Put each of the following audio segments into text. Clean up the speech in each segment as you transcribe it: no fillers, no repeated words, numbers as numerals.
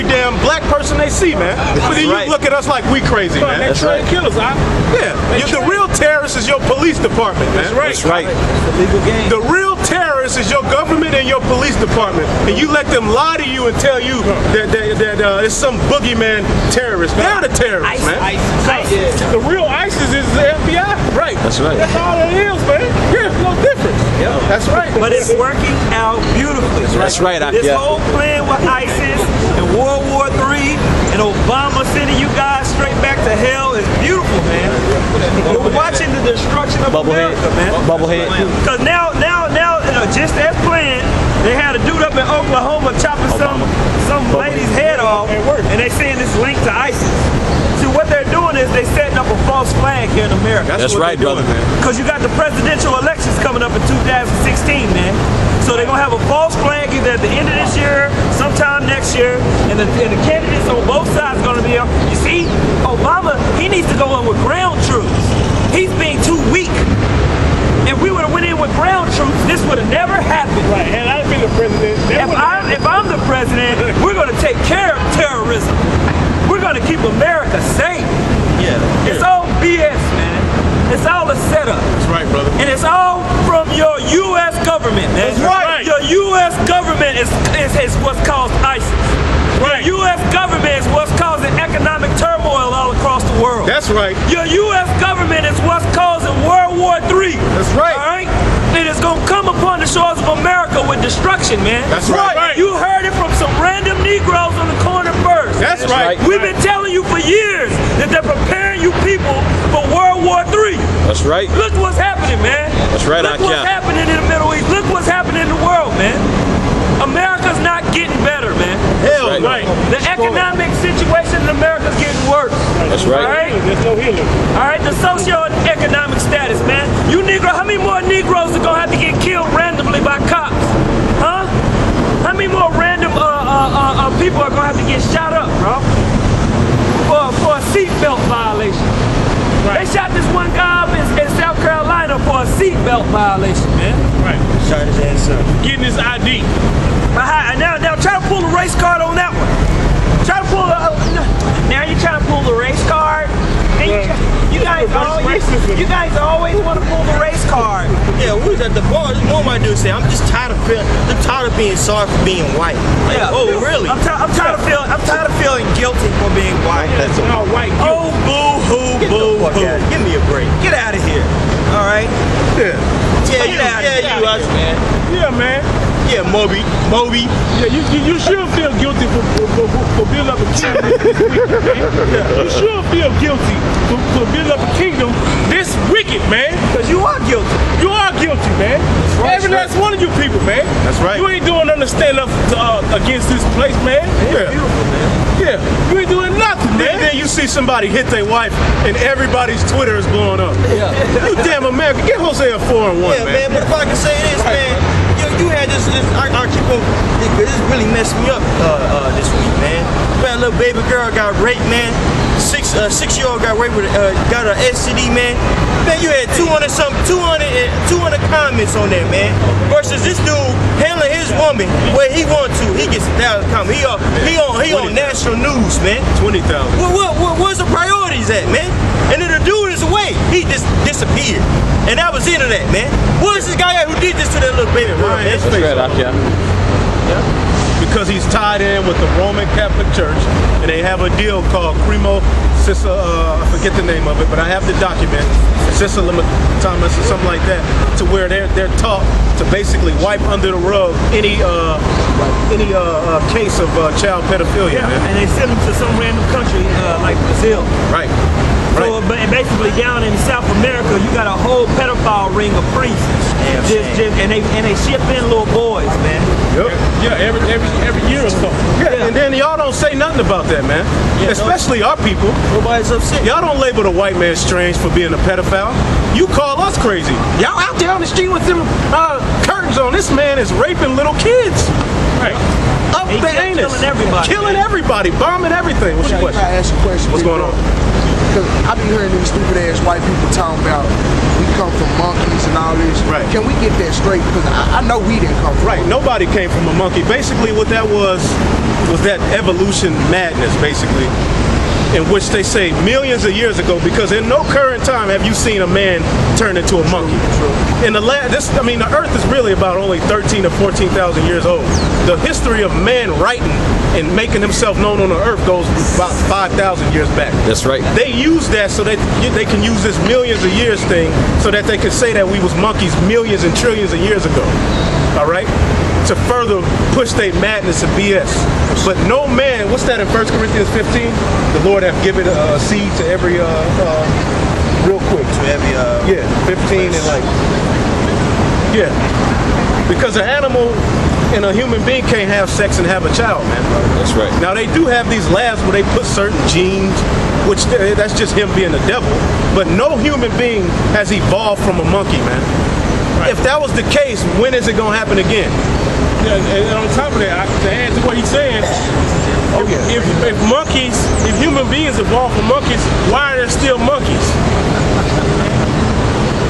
damn black person they see, man. But then you look at us like we crazy, man. That's right. Killers, Yeah, the real terrorist is your police department, man. That's right. It's the legal game. The real terrorist is your government and your police department, and you let them lie to you and tell you that it's some boogeyman terrorist. They're the terrorists, man. The real ISIS is the FBI. Right. That's right. That's all it is, man. There's no difference. Yeah. That's right. But it's working out beautifully. That's right. This whole plan with ISIS and World War III and Obama sending you guys straight back to hell is beautiful, man. We're watching the destruction of America, man. Bubblehead. Because now, just as planned, they had a dude up in Oklahoma chopping some lady's head off, and they saying this linked to ISIS. See, what they're doing is they setting up a false flag here in America. That's right, brother. Because you got the presidential elections coming up in 2016, man. So they're going to have a false flag either at the end of this year, sometime next year, and the candidates on both sides are going to be, you see, Obama, he needs to go in with ground troops. He's being too weak. If we would have went in with ground troops, this would have never happened. Right, and I'd be the president. If I'm the president, we're going to take care of terrorism. We're going to keep America safe. Yeah. It's all BS, man. It's all a setup. That's right, brother. And it's all from your U.S. government, man. That's right. Your U.S. government is what's caused ISIS. Right. Your U.S. government is what's causing economic turmoil all across the world. That's right. Your U.S. government is what's causing World War III. That's right. All right? It is going to come upon the shores of America with destruction, man. That's right. You heard it from some random Negroes on the corner first. That's right. We've been telling you for years that they're preparing you people for World War III. That's right. Look what's happening, man. That's right, Look what's happening in the Middle East. Look what's happening in the world, man. America's not getting better, man. Hell no. Right. The economic situation in America is getting worse. That's right. All right? There's no healing. All right, the socio-economic status, man. You Negro, how many more Negroes are gonna have to get killed randomly by cops? Huh? How many more random people are gonna have to get shot up, bro? For a seatbelt violation. Right. They shot this one guy up in South Carolina for a seatbelt violation, man. Right. Shot his ass up. Getting his ID. Now try to pull the race card on that one. Try to pull now you're trying to pull the race card. And you guys always want to pull the race card. Yeah, we was at the bar. This one my dude said, I'm tired of being sorry for being white. Like, Yeah. oh really? I'm tired of feeling guilty for being white. That's all white. Oh, boo hoo, Get boo the fuck hoo. out. Give me a break. Get out of here. All right. Yeah. Man. Yeah, man. Yeah, Moby. Yeah, you should feel guilty for building up a kingdom this week, man. You should feel guilty for building up a kingdom this wicked, man. Because you are guilty. You are guilty, man. Every last one of you people, man. That's right. You ain't doing nothing to stand up against this place, man. Yeah. Yeah. You ain't doing nothing, man. Then you see somebody hit their wife and everybody's Twitter is blowing up. Yeah. You damn America, get Jose a 4-1, Yeah, man. But if I can say this, man, you had this. I keep on. This really messed me up this week, man. Man, little baby girl got raped, man. 6-year-old got raped with got an STD, man. Man, you had 200 comments on there, man. Versus this dude handling his woman where he wants to. He gets 1,000 comments. He on national news, man. 20,000. Where's the priorities at, man? And then the dude is away. He just disappeared. And that was the end of that, man. Where's this guy at who did this to that little baby girl, man? That's right, Akia. Because he's tied in with the Roman Catholic Church, and they have a deal called Primo Sissa, I forget the name of it, but I have the document, Sissa Thomas or something like that, to where they're taught to basically wipe under the rug any case of child pedophilia. Yeah, Man. and they send them to some random country like Brazil. Right. So basically down in South America, you got a whole pedophile ring of priests. And they ship in little boys, man. Yep. Yeah, every year or so. Yeah, and then y'all don't say nothing about that, man. Especially our people. Nobody's upset. Y'all don't label the white man strange for being a pedophile. You call us crazy. Y'all out there on the street with them curtains on. This man is raping little kids. Right. Up the anus. Killing everybody. Killing everybody. Bombing everything. What's your question? I ask you a question. What's going on? Because I be hearing these stupid ass white people talking about we come from monkeys and all this. Right. Can we get that straight? Because I know we didn't come from Right, nobody came from a monkey. Basically what that was that evolution madness, basically, in which they say millions of years ago, because in no current time have you seen a man turn into a monkey. In the the Earth is really about only 13 to 14,000 years old. The history of man writing and making himself known on the Earth goes about 5,000 years back. That's right. They use that so that they can use this millions of years thing so that they can say that we was monkeys millions and trillions of years ago. All right? To further push their madness and BS. But no man, what's that in 1 Corinthians 15? The Lord have given a seed to every, real quick. To every, 15 and like, yeah. Because an animal and a human being can't have sex and have a child, man. That's right. Now they do have these labs where they put certain genes, which that's just him being the devil. But no human being has evolved from a monkey, man. Right. If that was the case, when is it gonna happen again? Yeah, and on top of that, to add to what he's saying, if human beings evolved from monkeys, why are there still monkeys?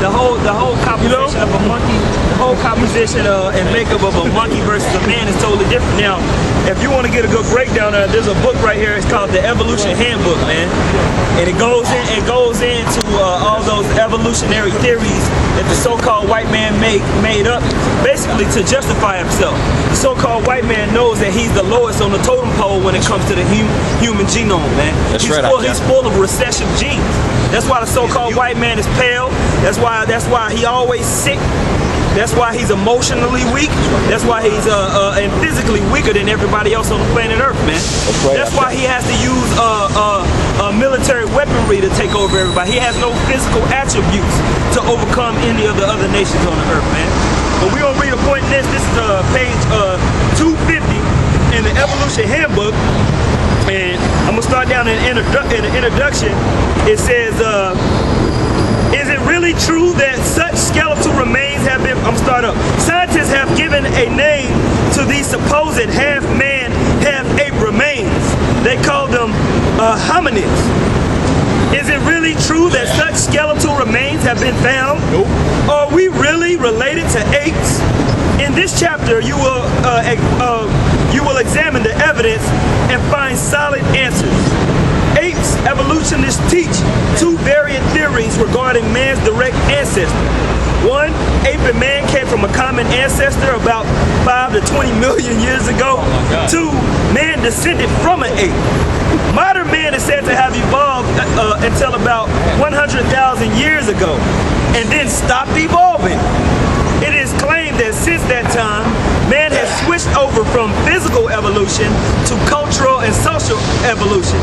The whole composition of a monkey, the whole composition and makeup of a monkey versus a man is totally different. Now, if you want to get a good breakdown, there's a book right here. It's called the Evolution Handbook, man, and it goes into all those evolutionary theories that the so-called white man made up, basically to justify himself. The so-called white man knows that he's the lowest on the totem pole when it comes to the human genome, man. That's He's full of recessive genes. That's why the so-called white man is pale. That's why he always sick. That's why he's emotionally weak. That's why he's and physically weaker than everybody else on the planet Earth, man. That's why he has to use military weaponry to take over everybody. He has no physical attributes to overcome any of the other nations on the Earth, man. But we're gonna read a point in this. This is page 250 in the Evolution Handbook. And I'm gonna start down in the introduction. It says, is it really true that such skeletal remains have been, scientists have given a name to these supposed half-man, half-ape remains. They call them hominids. Is it really true that such skeletal remains have been found? Nope. Are we really related to apes? In this chapter, you will examine the evidence and find solid answers. Apes evolutionists teach two variant theories regarding man's direct ancestry. One, ape and man came from a common ancestor about 5 to 20 million years ago. Two, man descended from an ape. Modern man is said to have evolved until about 100,000 years ago and then stopped evolving. It is claimed that since that time, man has switched over from physical evolution to cultural and social evolution.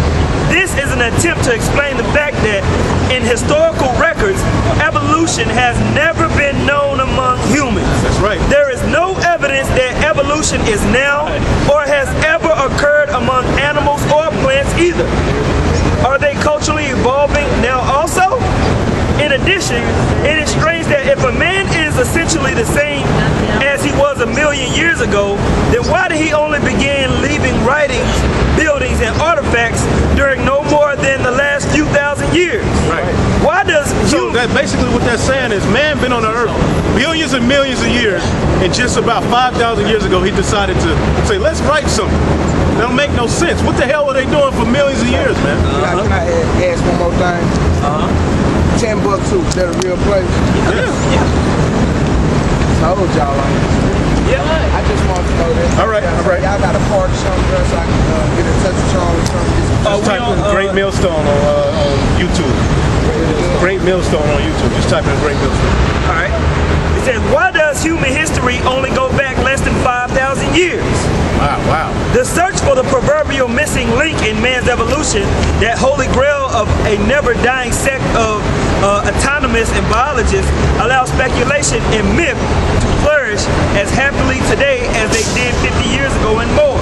This is an attempt to explain the fact that in historical records, evolution has never been known among humans. That's right. There is no evidence that evolution is now or has ever occurred among animals or plants either. Are they culturally evolving now also? In addition, it is strange that if a man is essentially the same as he was a million years ago, then why did he only begin leaving writings, buildings, and artifacts during no more than the last few thousand years? Right. Why does So that basically what that's saying is man been on the earth billions and millions of years, and just about 5,000 years ago he decided to say, let's write something. That don't make no sense. What the hell were they doing for millions of years, man? Can I ask one more thing? $10 too. Is that a real place? Yeah. Told y'all on it. Yeah. I just want to know that. All right. Y'all got a party somewhere so I can get in touch with y'all or something. Just type in Great Millstone on YouTube. Great Millstone on YouTube. Just type in Great Millstone. All right. It says, why does human history only go back less than 5,000 years? Wow. The search for the proverbial missing link in man's evolution, that holy grail of a never-dying sect of autonomous and biologists, allows speculation and myth to flourish as happily today as they did 50 years ago and more.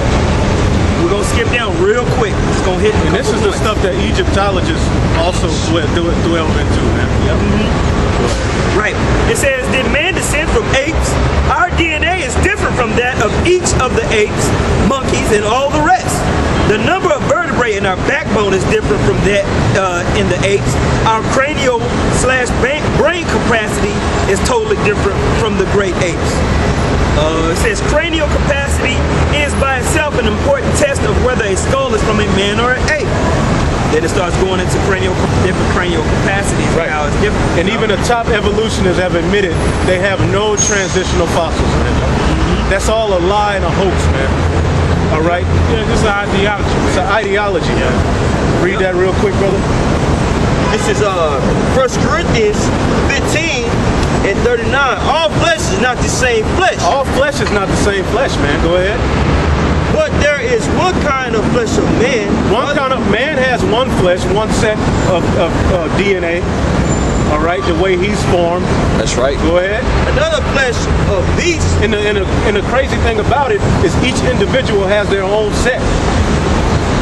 We're going to skip down real quick. It's going to hit And this is the stuff that Egyptologists also dwell into, man. Yep. Right. It says, did man descend from apes? Our DNA is different from that of each of the apes, monkeys, and all the rest. The number of vertebrae vertebrae and our backbone is different from that in the apes. Our cranial/brain capacity is totally different from the great apes. It says cranial capacity is by itself an important test of whether a skull is from a man or an ape. Then it starts going into different cranial capacities and how it's different. And even the top evolutionists have admitted they have no transitional fossils, man. That's all a lie and a hoax, man. All right? Yeah, this is an ideology. It's an ideology, man. Read that real quick, brother. This is 1 Corinthians 15 and 39. All flesh is not the same flesh. All flesh is not the same flesh, man. Go ahead. But there is one kind of flesh of man. Man has one flesh, one set of DNA. All right, the way he's formed. That's right. Go ahead. Another flesh of beast. And the crazy thing about it is each individual has their own set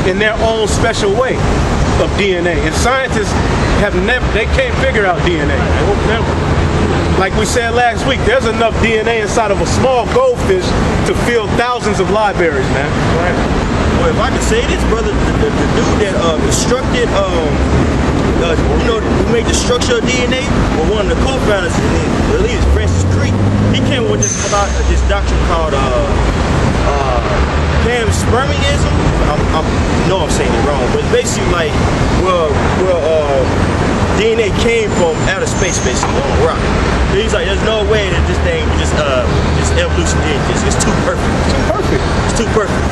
in their own special way of DNA. And scientists they can't figure out DNA. Never. Like we said last week, there's enough DNA inside of a small goldfish to fill thousands of libraries, man. Right. Well, if I could say this, brother, the dude that constructed, who made the structure of DNA, well, one of the co-founders, I believe it's Francis Crick. He came with this doctrine called panspermism. I know I'm saying it wrong, but it's basically like, DNA came from outer space, basically, on a rock. He's like, there's no way that this thing just evolution did this. It's too perfect. Too perfect. It's too perfect.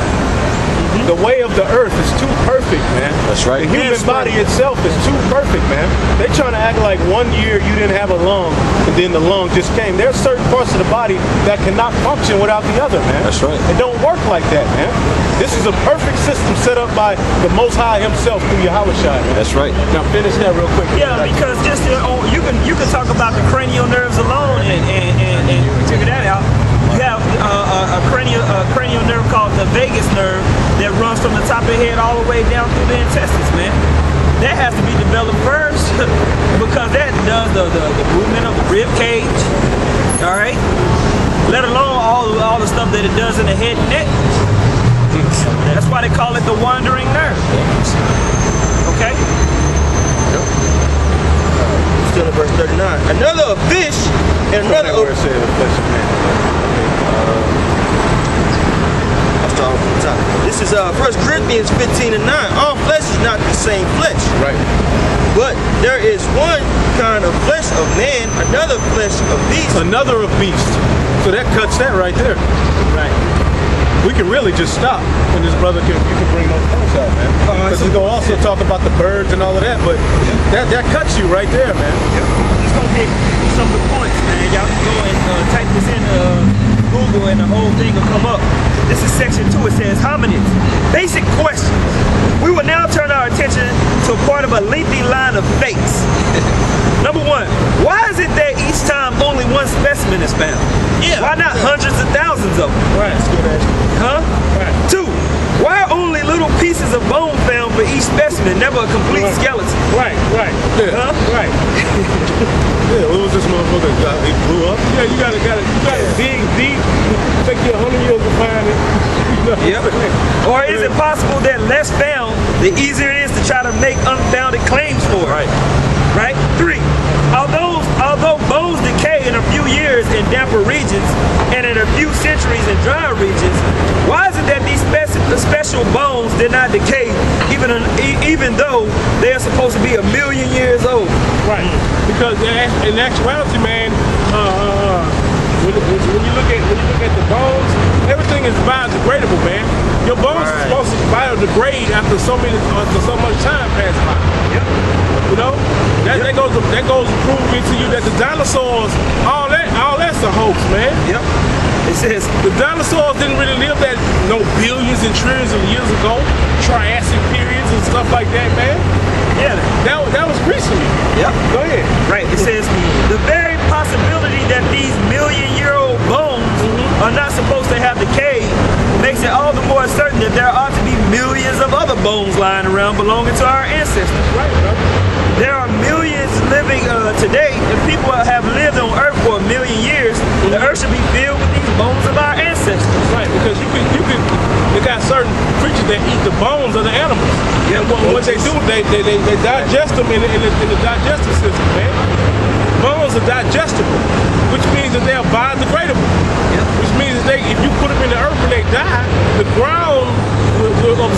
The way of the earth is too perfect, man. That's right. The human body itself is too perfect, man. They're trying to act like 1 year you didn't have a lung, and then the lung just came. There are certain parts of the body that cannot function without the other, man. That's right. It don't work like that, man. This is a perfect system set up by the Most High himself through Yahweh Shai, man. That's right. Now finish that real quick. Yeah, because just you can talk about the cranial nerves alone and figure that out. You have a cranial nerve called the vagus nerve that runs from the top of the head all the way down through the intestines, man. That has to be developed first because that does the movement of the rib cage, all right? Let alone all the stuff that it does in the head and neck. That's why they call it the wandering nerve. Okay? Still in verse 39. Another fish and another. Where it says the flesh of man. I'll start off from the top. This is 1 Corinthians 15 and 9. All flesh is not the same flesh. Right. But there is one kind of flesh of man, another flesh of beast. Another of beast. So that cuts that right there. Right. We can really just stop, and this brother you can bring those points out, man. Because he's gonna also talk about the birds and all of that, but that cuts you right there, man. I'm just gonna hit some of the points, man. Y'all can go and type this in Google and the whole thing will come up. This is section 2. It says hominids. Basic questions. We will now turn our attention to a part of a lengthy line of fakes. Number 1, why is it that each time only one specimen is found? Yeah. Why not hundreds of thousands of them? Right. That's good answer. Huh? Right. 2, why are only little pieces of bone found for each specimen, never a complete skeleton? Right. Yeah. Huh? Right. Yeah, what was this motherfucker? He blew up? Yeah, you gotta dig deep. Take you 100 years to find it. You know what I'm saying? Or is it possible that less found, the easier it is to try to make unfounded claims for it? Right? 3, although bones decay in a few years in damper regions and in a few centuries in dry regions, why is it that these special bones did not decay even though they are supposed to be 1 million years old? Right. Because in actuality, man, when you look at the bones, everything is biodegradable, man. Your bones are supposed to biodegrade after so much time passes by. Yep. You know, that goes to prove to you that the dinosaurs, all that's a hoax, man. Yep. It says The dinosaurs didn't really live that billions and trillions of years ago, Triassic periods and stuff like that, man. yeah. That was recently. Yep. Go ahead. Right. It says the very possibility that these million-year-old bones are not supposed to have decayed makes it all the more certain that there ought to be millions of other bones lying around belonging to our ancestors. Right, bro. There are millions living today. If people have lived on Earth for 1 million years, the Earth should be filled with these bones of our ancestors. Right, because they got certain creatures that eat the bones of the animals. Yeah, And what they do, they digest them in the digestive system, man. Bones are digestible, which means that they are biodegradable. Yeah. Which means that if you put them in the earth and they die, the ground will